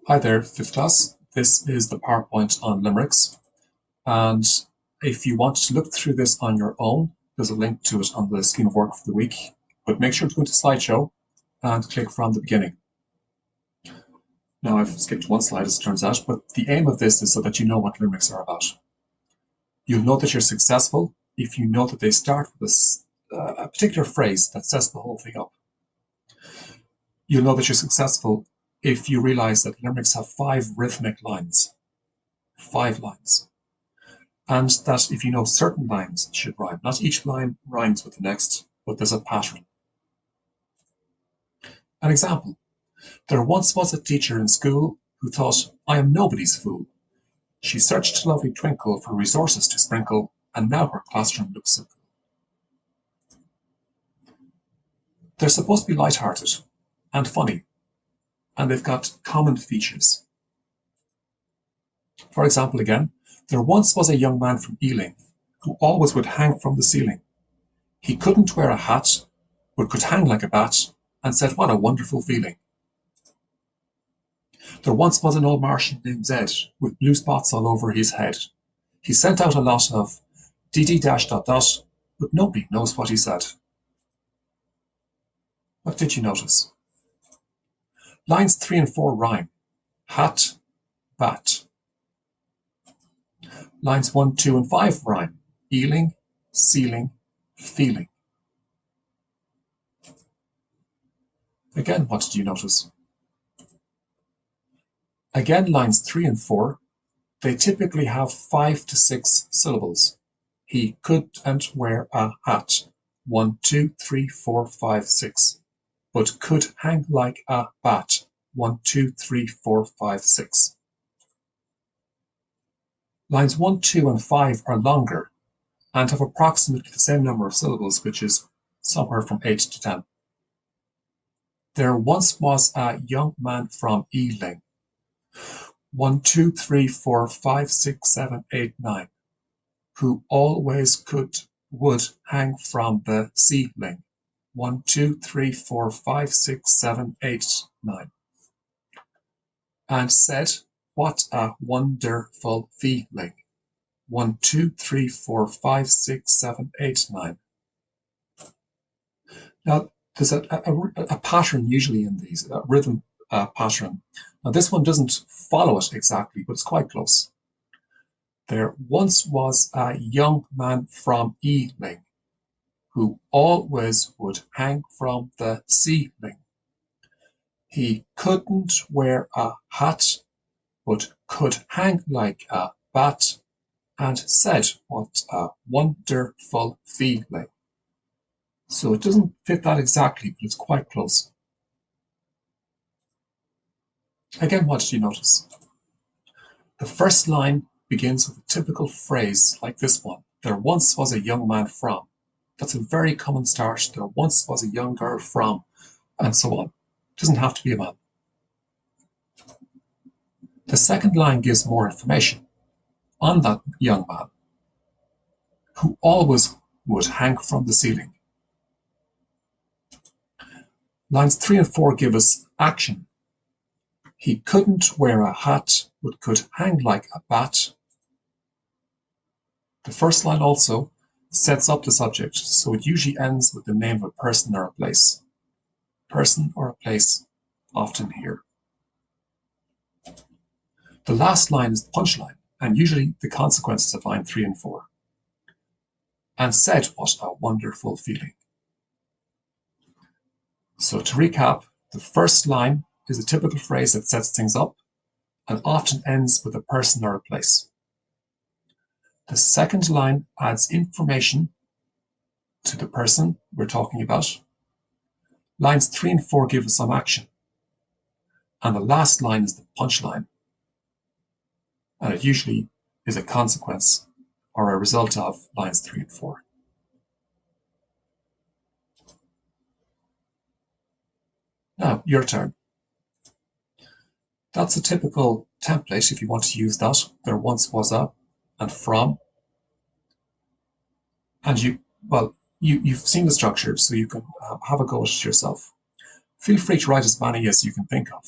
Hi there, 5th class. This is the PowerPoint on limericks. And if you want to look through this on your own, there's a link to it on the scheme of work for the week. But make sure to go to slideshow and click from the beginning. Now I've skipped one slide as it turns out, but the aim of this is so that you know what limericks are about. You'll know that you're successful if you know that they start with a particular phrase that sets the whole thing up. You'll know that you're successful if you realize that limericks have 5 rhythmic lines. 5 lines. And that if you know certain lines should rhyme. Not each line rhymes with the next, but there's a pattern. An example. There once was a teacher in school who thought, I am nobody's fool. She searched lovely twinkle for resources to sprinkle, and now her classroom looks so cool. They're supposed to be light-hearted and funny, and they've got common features. For example again, there once was a young man from Ealing who always would hang from the ceiling. He couldn't wear a hat, but could hang like a bat, and said, what a wonderful feeling. There once was an old Martian named Zed, with blue spots all over his head. He sent out a lot of DD dash dot dot, but nobody knows what he said. What did you notice? Lines 3 and 4 rhyme. Hat, bat. Lines 1, 2, and 5 rhyme. Ealing, ceiling, feeling. Again, what did you notice? Again, lines 3 and 4, they typically have 5 to 6 syllables. He couldn't wear a hat. 1, 2, 3, 4, 5, 6. But could hang like a bat. 1, 2, 3, 4, 5, 6. Lines 1, 2, and 5 are longer and have approximately the same number of syllables, which is somewhere from 8 to 10. There once was a young man from Ealing. 1, 2, 3, 4, 5, 6, 7, 8, 9. Who always would hang from the ceiling. 1, 2, 3, 4, 5, 6, 7, 8, 9. And said, what a wonderful feeling. 1, 2, 3, 4, 5, 6, 7, 8, 9. Now, there's a pattern usually in these, a rhythm pattern. Now, this one doesn't follow it exactly, but it's quite close. There once was a young man from Ealing who always would hang from the ceiling. He couldn't wear a hat, but could hang like a bat, and said, what a wonderful feeling. So it doesn't fit that exactly, but it's quite close. Again, what did you notice? The first line begins with a typical phrase like this one. There once was a young man from. That's a very common start. There once was a young girl from, and so on. It doesn't have to be a man. The second line gives more information on that young man who always would hang from the ceiling. Lines 3 and 4 give us action. He couldn't wear a hat, but could hang like a bat. The first line also sets up the subject, so it usually ends with the name of a person or a place. Person or a place, often here. The last line is the punchline, and usually the consequences of line 3 and 4. And said, what a wonderful feeling. So to recap, the first line is a typical phrase that sets things up and often ends with a person or a place. The second line adds information to the person we're talking about. Lines 3 and 4 give us some action. And the last line is the punchline. And it usually is a consequence or a result of lines 3 and 4. Now, your turn. That's a typical template if you want to use that. There once was a and from. And you've seen the structure, so you can have a go at it yourself. Feel free to write as many as you can think of.